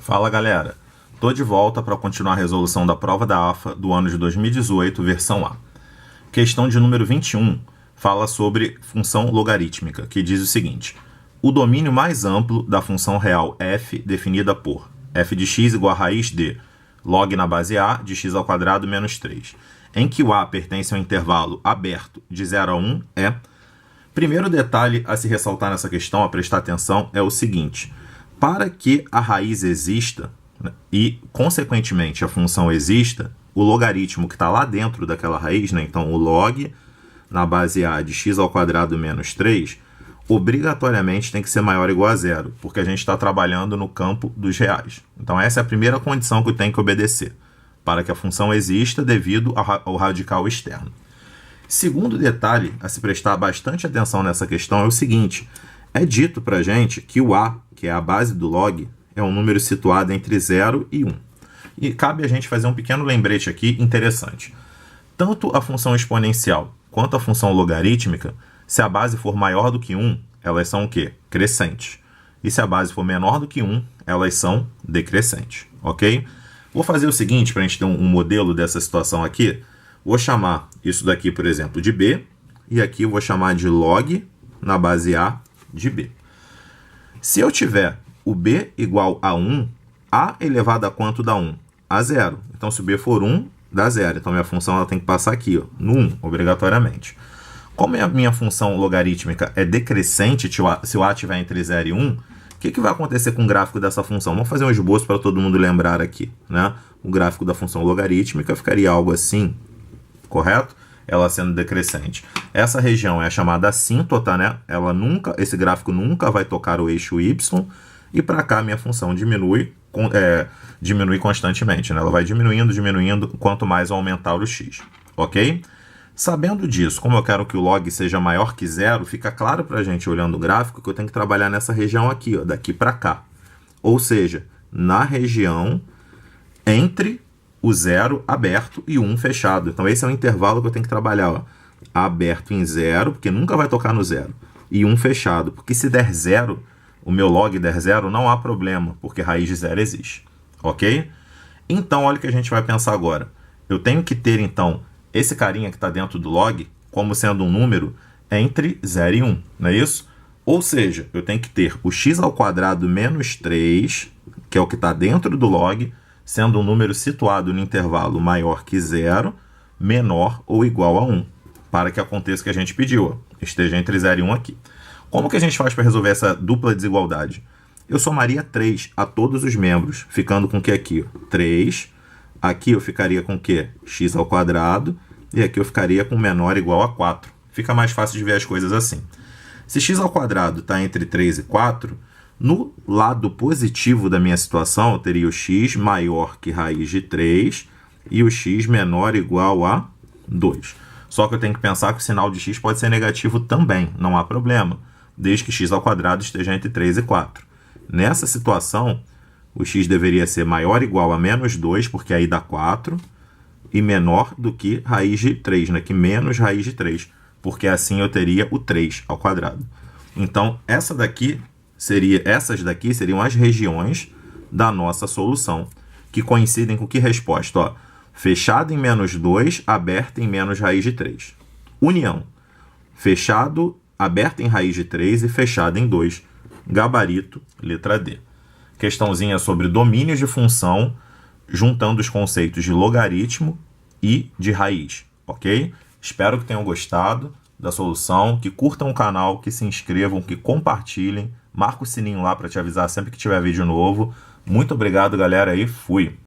Fala galera, tô de volta para continuar a resolução da prova da AFA do ano de 2018, versão A. Questão de número 21 fala sobre função logarítmica, que diz o seguinte: o domínio mais amplo da função real f definida por f de x igual a raiz de log na base a de x ao quadrado menos 3, em que o a pertence ao intervalo aberto de 0 a 1 é... Primeiro detalhe a se ressaltar nessa questão, a prestar atenção, é o seguinte: para que a raiz exista, né, e, consequentemente, a função exista, o logaritmo que está lá dentro daquela raiz, né, então o log na base a de x ao quadrado menos 3, obrigatoriamente tem que ser maior ou igual a zero, porque a gente está trabalhando no campo dos reais. Então essa é a primeira condição que eu tenho que obedecer, para que a função exista devido ao radical externo. Segundo detalhe a se prestar bastante atenção nessa questão é o seguinte: é dito para a gente que o a, que é a base do log, é um número situado entre 0 e 1. E cabe a gente fazer um pequeno lembrete aqui interessante. Tanto a função exponencial quanto a função logarítmica, se a base for maior do que 1, elas são o quê? Crescentes. E se a base for menor do que 1, elas são decrescentes, ok? Vou fazer o seguinte, para a gente ter um modelo dessa situação aqui. Vou chamar isso daqui, por exemplo, de b, e aqui eu vou chamar de log na base a de b. Se eu tiver o b igual a 1, a elevado a quanto dá 1? A 0. Então, se o b for 1, dá 0. Então, minha função ela tem que passar aqui, ó, no 1, obrigatoriamente. Como a minha função logarítmica é decrescente, se o a estiver entre 0 e 1, o que vai acontecer com o gráfico dessa função? Vamos fazer um esboço para todo mundo lembrar aqui, né? O gráfico da função logarítmica ficaria algo assim, correto? Ela sendo decrescente. Essa região é a chamada assíntota, né? Esse gráfico nunca vai tocar o eixo y, e para cá minha função diminui constantemente, né? Ela vai diminuindo, quanto mais eu aumentar o x, ok? Sabendo disso, como eu quero que o log seja maior que 0, fica claro para a gente, olhando o gráfico, que eu tenho que trabalhar nessa região aqui, ó, daqui para cá. Ou seja, na região entre o 0 aberto e o 1 fechado. Então, esse é o intervalo que eu tenho que trabalhar, ó. Aberto em 0, porque nunca vai tocar no 0. E 1 fechado, porque se der 0, o meu log der 0, não há problema, porque raiz de 0 existe. Ok? Então, olha o que a gente vai pensar agora. Eu tenho que ter, então, esse carinha que está dentro do log, como sendo um número entre 0 e 1, não é isso? Ou seja, eu tenho que ter o x ao quadrado menos 3, que é o que está dentro do log, sendo um número situado no intervalo maior que 0, menor ou igual a 1, para que aconteça o que a gente pediu, ó, esteja entre 0 e 1 aqui. Como que a gente faz para resolver essa dupla desigualdade? Eu somaria 3 a todos os membros, ficando com o que aqui? 3. Aqui eu ficaria com o quê? X ao quadrado. E aqui eu ficaria com menor ou igual a 4. Fica mais fácil de ver as coisas assim. Se x ao quadrado está entre 3 e 4, no lado positivo da minha situação, eu teria o x maior que raiz de 3 e o x menor ou igual a 2. Só que eu tenho que pensar que o sinal de x pode ser negativo também, não há problema, desde que x ao quadrado esteja entre 3 e 4. Nessa situação, o x deveria ser maior ou igual a menos 2, porque aí dá 4, e menor do que raiz de 3, né? Que menos raiz de 3, porque assim eu teria o 3 ao quadrado. Então, essas daqui seriam as regiões da nossa solução, que coincidem com que resposta? Ó, fechado em menos 2, aberto em menos raiz de 3. União, fechado, aberto em raiz de 3 e fechado em 2. Gabarito, letra D. Questãozinha sobre domínios de função, juntando os conceitos de logaritmo e de raiz, ok? Espero que tenham gostado da solução, que curtam o canal, que se inscrevam, que compartilhem, marca o sininho lá para te avisar sempre que tiver vídeo novo. Muito obrigado, galera, e fui!